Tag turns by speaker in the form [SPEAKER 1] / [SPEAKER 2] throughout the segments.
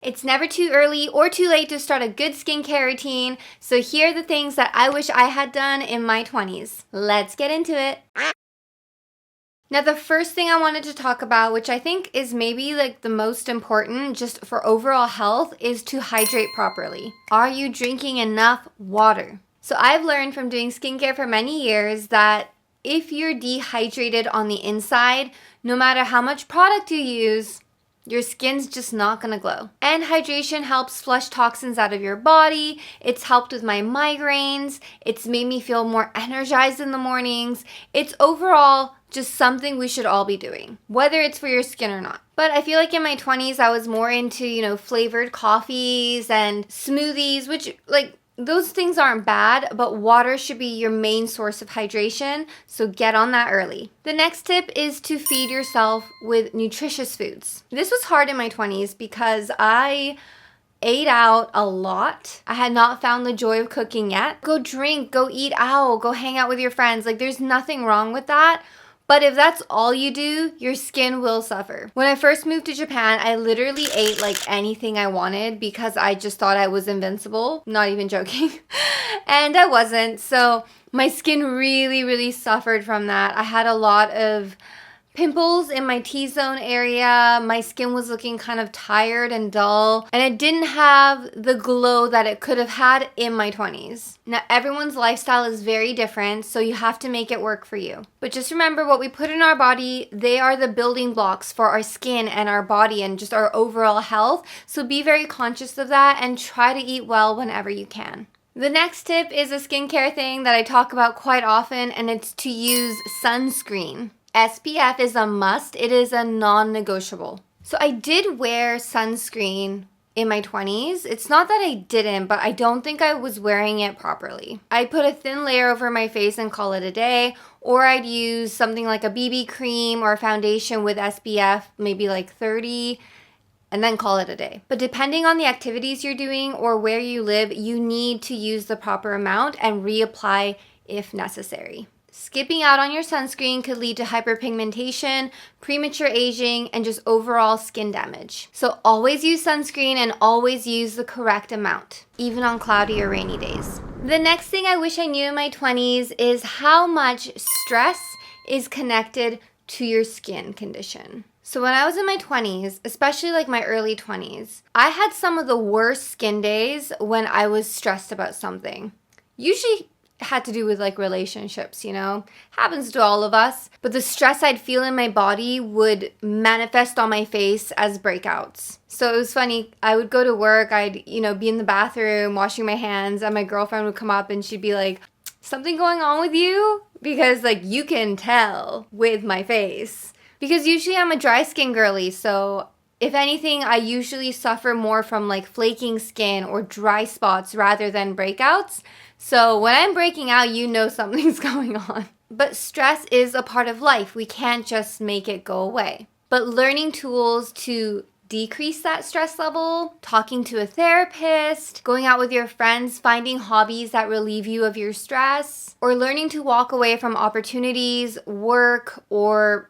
[SPEAKER 1] It's never too early or too late to start a good skincare routine, so here are the things that I wish I had done in my 20s. Let's get into it. Now, the first thing I wanted to talk about, which I think is maybe like the most important just for overall health, is to hydrate properly. Are you drinking enough water? So I've learned from doing skincare for many years that if you're dehydrated on the inside, no matter how much product you use, your skin's just not gonna glow. And hydration helps flush toxins out of your body. It's helped with my migraines. It's made me feel more energized in the mornings. It's overall just something we should all be doing, whether it's for your skin or not. But I feel like in my 20s, I was more into, flavored coffees and smoothies, which those things aren't bad, but water should be your main source of hydration, so get on that early. The next tip is to feed yourself with nutritious foods. This was hard in my 20s because I ate out a lot. I had not found the joy of cooking yet. Go drink, go eat out, go hang out with your friends. There's nothing wrong with that. But if that's all you do, your skin will suffer. When I first moved to Japan, I literally ate anything I wanted because I just thought I was invincible. Not even joking. And I wasn't. So my skin really, really suffered from that. I had a lot of pimples in my T-zone area. My skin was looking kind of tired and dull, and it didn't have the glow that it could have had in my 20s. Now, everyone's lifestyle is very different, so you have to make it work for you. But just remember, what we put in our body, they are the building blocks for our skin and our body and just our overall health. So be very conscious of that and try to eat well whenever you can. The next tip is a skincare thing that I talk about quite often, and it's to use sunscreen. SPF is a must. It is a non-negotiable. So I did wear sunscreen in my 20s. It's not that I didn't, but I don't think I was wearing it properly. I'd put a thin layer over my face and call it a day, or I'd use something like a BB cream or a foundation with SPF, maybe 30, and then call it a day. But depending on the activities you're doing or where you live, you need to use the proper amount and reapply if necessary. Skipping out on your sunscreen could lead to hyperpigmentation, premature aging, and just overall skin damage. So always use sunscreen and always use the correct amount, even on cloudy or rainy days. The next thing I wish I knew in my 20s is how much stress is connected to your skin condition. So when I was in my 20s, especially my early 20s, I had some of the worst skin days when I was stressed about something. Usually had to do with relationships, happens to all of us. But the stress I'd feel in my body would manifest on my face as breakouts. So it was funny. I would go to work, I'd, be in the bathroom washing my hands, and my girlfriend would come up and she'd be like, "Something going on with you?" Because you can tell with my face. Because usually I'm a dry skin girly, so if anything, I usually suffer more from flaking skin or dry spots rather than breakouts. So when I'm breaking out, something's going on. But stress is a part of life. We can't just make it go away. But learning tools to decrease that stress level, talking to a therapist, going out with your friends, finding hobbies that relieve you of your stress, or learning to walk away from opportunities, work, or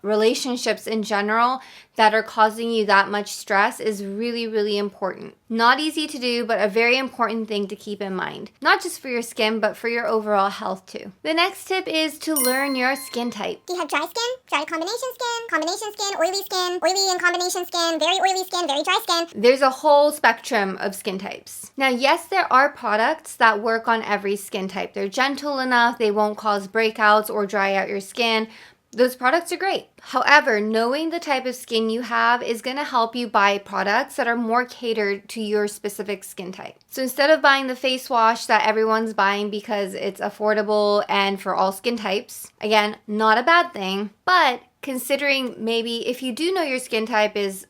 [SPEAKER 1] relationships in general that are causing you that much stress is really, really important. Not easy to do, but a very important thing to keep in mind. Not just for your skin, but for your overall health too. The next tip is to learn your skin type.
[SPEAKER 2] Do you have dry skin, dry combination skin, oily and combination skin, very oily skin, very dry skin?
[SPEAKER 1] There's a whole spectrum of skin types. Now, yes, there are products that work on every skin type. They're gentle enough, they won't cause breakouts or dry out your skin. Those products are great. However, knowing the type of skin you have is going to help you buy products that are more catered to your specific skin type. So instead of buying the face wash that everyone's buying because it's affordable and for all skin types, again, not a bad thing, but considering maybe if you do know your skin type is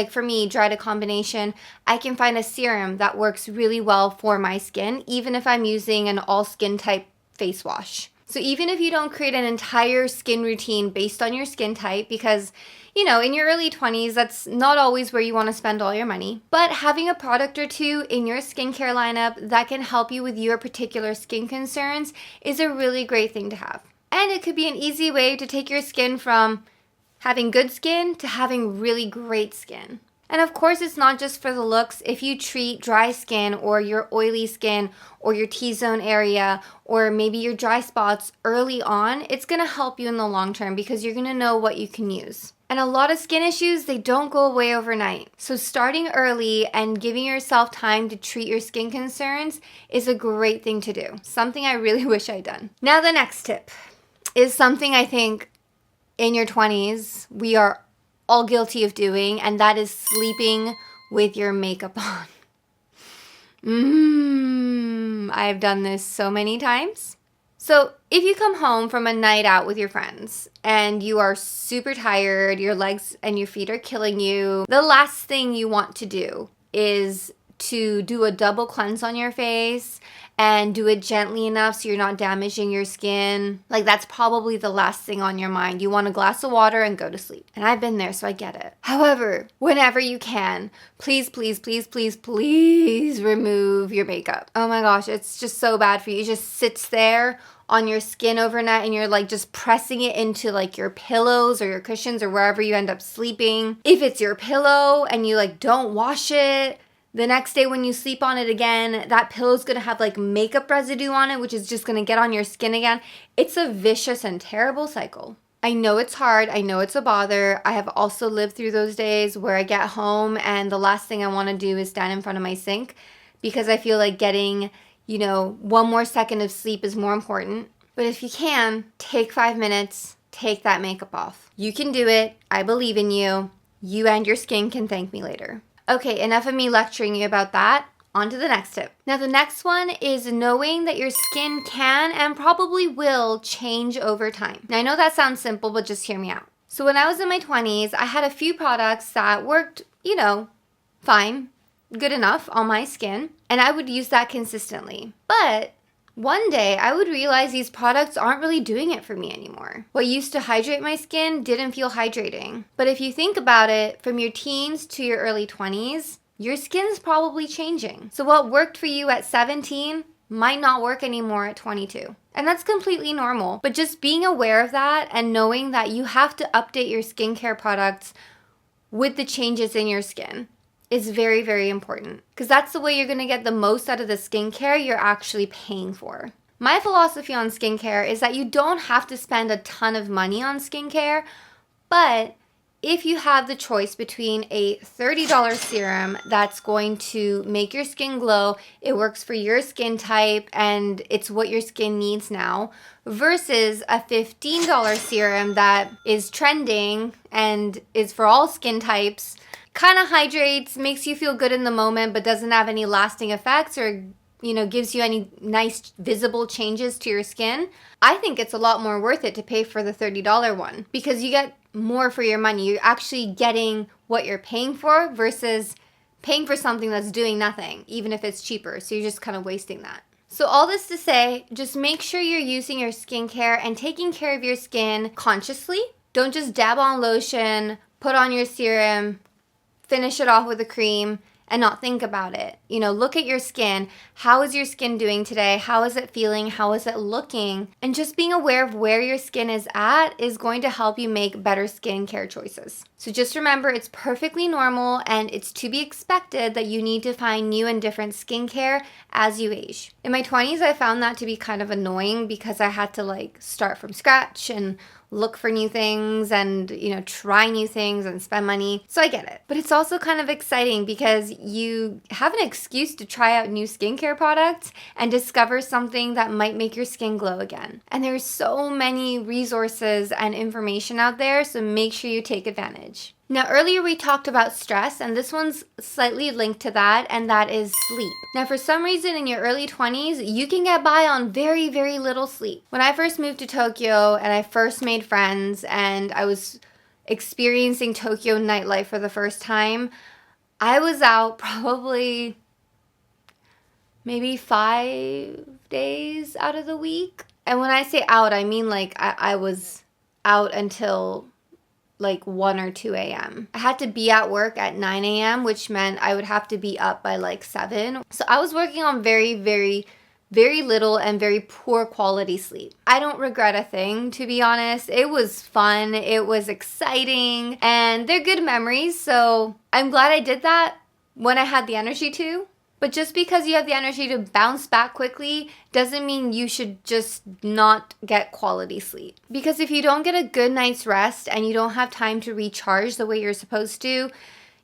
[SPEAKER 1] for me, dry to combination, I can find a serum that works really well for my skin, even if I'm using an all skin type face wash. So even if you don't create an entire skin routine based on your skin type, because, in your early 20s, that's not always where you want to spend all your money. But having a product or two in your skincare lineup that can help you with your particular skin concerns is a really great thing to have. And it could be an easy way to take your skin from having good skin to having really great skin. And of course, it's not just for the looks. If you treat dry skin or your oily skin or your T-zone area or maybe your dry spots early on, it's gonna help you in the long term because you're gonna know what you can use. And a lot of skin issues, they don't go away overnight. So starting early and giving yourself time to treat your skin concerns is a great thing to do. Something I really wish I'd done. Now the next tip is something I think in your 20s we are all guilty of doing, and that is sleeping with your makeup on. I've done this so many times. So if you come home from a night out with your friends and you are super tired, your legs and your feet are killing you, the last thing you want to do is to do a double cleanse on your face and do it gently enough so you're not damaging your skin. Like, that's probably the last thing on your mind. You want a glass of water and go to sleep. And I've been there, so I get it. However, whenever you can, please, please, please, please, please remove your makeup. Oh my gosh, it's just so bad for you. It just sits there on your skin overnight and you're like just pressing it into like your pillows or your cushions or wherever you end up sleeping. If it's your pillow and you like don't wash it, the next day when you sleep on it again, that pillow's gonna have like makeup residue on it, which is just gonna get on your skin again. It's a vicious and terrible cycle. I know it's hard. I know it's a bother. I have also lived through those days where I get home and the last thing I wanna do is stand in front of my sink because I feel like getting, one more second of sleep is more important. But if you can, take 5 minutes, take that makeup off. You can do it. I believe in you. You and your skin can thank me later. Okay, enough of me lecturing you about that. On to the next tip. Now, the next one is knowing that your skin can and probably will change over time. Now, I know that sounds simple, but just hear me out. So when I was in my 20s, I had a few products that worked, fine, good enough on my skin, and I would use that consistently. But one day, I would realize these products aren't really doing it for me anymore. What used to hydrate my skin didn't feel hydrating. But if you think about it, from your teens to your early 20s, your skin's probably changing. So what worked for you at 17 might not work anymore at 22. And that's completely normal. But just being aware of that and knowing that you have to update your skincare products with the changes in your skin is very, very important because that's the way you're going to get the most out of the skincare you're actually paying for. My philosophy on skincare is that you don't have to spend a ton of money on skincare, but if you have the choice between a $30 serum that's going to make your skin glow, it works for your skin type and it's what your skin needs now, versus a $15 serum that is trending and is for all skin types, kind of hydrates, makes you feel good in the moment, but doesn't have any lasting effects or, gives you any nice visible changes to your skin, I think it's a lot more worth it to pay for the $30 one because you get more for your money. You're actually getting what you're paying for versus paying for something that's doing nothing, even if it's cheaper. So you're just kind of wasting that. So all this to say, just make sure you're using your skincare and taking care of your skin consciously. Don't just dab on lotion, put on your serum, finish it off with a cream and not think about it. Look at your skin. How is your skin doing today? How is it feeling? How is it looking? And just being aware of where your skin is at is going to help you make better skincare choices. So just remember, it's perfectly normal and it's to be expected that you need to find new and different skincare as you age. In my 20s, I found that to be kind of annoying because I had to start from scratch and look for new things and, try new things and spend money. So I get it. But it's also kind of exciting because you have an excuse to try out new skincare products and discover something that might make your skin glow again. And there's so many resources and information out there, so make sure you take advantage. Now, earlier we talked about stress, and this one's slightly linked to that, and that is sleep. Now, for some reason in your early 20s, you can get by on very, very little sleep. When I first moved to Tokyo and I first made friends and I was experiencing Tokyo nightlife for the first time, I was out probably maybe 5 days out of the week. And when I say out, I mean I was out until 1 or 2 a.m. I had to be at work at 9 a.m., which meant I would have to be up by 7. So I was working on very, very very little and very poor quality sleep. I don't regret a thing, to be honest. It was fun, it was exciting, and they're good memories, so I'm glad I did that when I had the energy to. But just because you have the energy to bounce back quickly doesn't mean you should just not get quality sleep. Because if you don't get a good night's rest and you don't have time to recharge the way you're supposed to,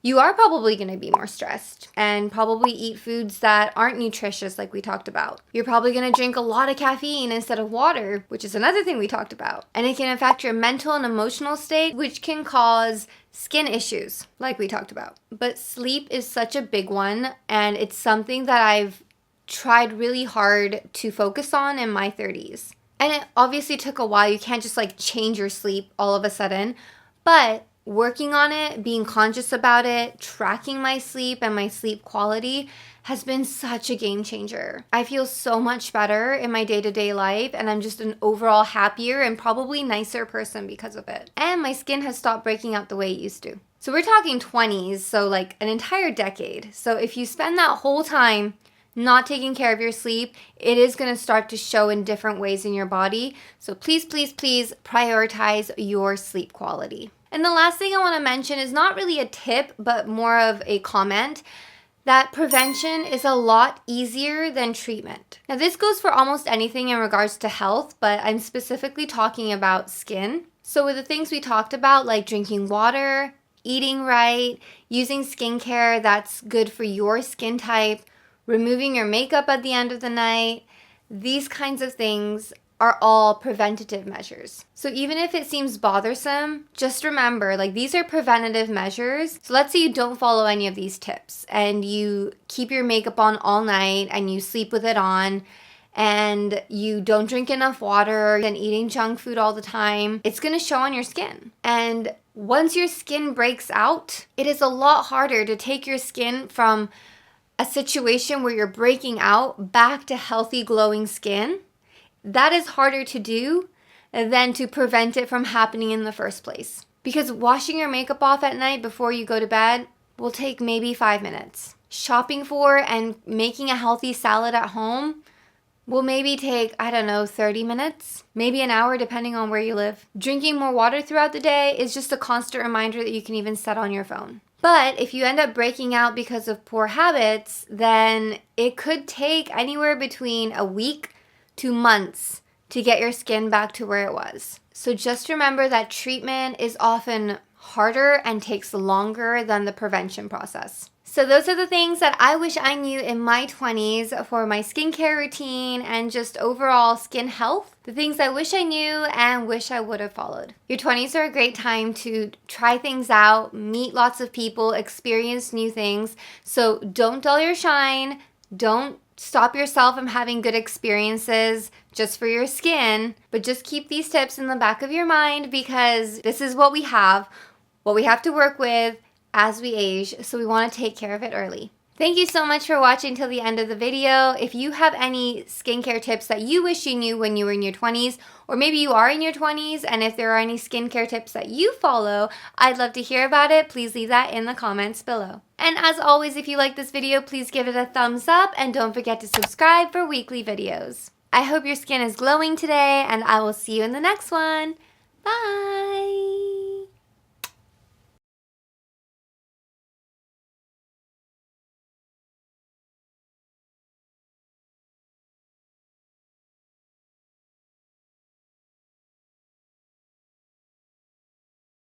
[SPEAKER 1] you are probably going to be more stressed and probably eat foods that aren't nutritious like we talked about. You're probably going to drink a lot of caffeine instead of water, which is another thing we talked about. And it can affect your mental and emotional state, which can cause skin issues like we talked about. But sleep is such a big one, and it's something that I've tried really hard to focus on in my 30s. And it obviously took a while. You can't just like change your sleep all of a sudden, but working on it, being conscious about it, tracking my sleep and my sleep quality has been such a game changer. I feel so much better in my day-to-day life, and I'm just an overall happier and probably nicer person because of it. And my skin has stopped breaking out the way it used to. So we're talking 20s, so like an entire decade. So if you spend that whole time not taking care of your sleep, it is going to start to show in different ways in your body. So please, please, please prioritize your sleep quality. And the last thing I want to mention is not really a tip, but more of a comment, that prevention is a lot easier than treatment. Now, this goes for almost anything in regards to health, but I'm specifically talking about skin. So with the things we talked about, like drinking water, eating right, using skincare that's good for your skin type, removing your makeup at the end of the night, these kinds of things are all preventative measures. So even if it seems bothersome, just remember, like, these are preventative measures. So let's say you don't follow any of these tips and you keep your makeup on all night and you sleep with it on and you don't drink enough water and eating junk food all the time. It's gonna show on your skin. And once your skin breaks out, it is a lot harder to take your skin from a situation where you're breaking out back to healthy, glowing skin. That is harder to do than to prevent it from happening in the first place. Because washing your makeup off at night before you go to bed will take maybe 5 minutes. Shopping for and making a healthy salad at home will maybe take, 30 minutes, maybe an hour depending on where you live. Drinking more water throughout the day is just a constant reminder that you can even set on your phone. But if you end up breaking out because of poor habits, then it could take anywhere between a week to months to get your skin back to where it was. So just remember that treatment is often harder and takes longer than the prevention process. So those are the things that I wish I knew in my 20s for my skincare routine and just overall skin health. The things I wish I knew and wish I would have followed. Your 20s are a great time to try things out, meet lots of people, experience new things. So don't dull your shine. Don't stop yourself from having good experiences just for your skin, but just keep these tips in the back of your mind because this is what we have to work with as we age, so we want to take care of it early. Thank you so much for watching till the end of the video. If you have any skincare tips that you wish you knew when you were in your 20s, or maybe you are in your 20s, and if there are any skincare tips that you follow, I'd love to hear about it. Please leave that in the comments below. And as always, if you like this video, please give it a thumbs up and don't forget to subscribe for weekly videos. I hope your skin is glowing today, and I will see you in the next one. Bye!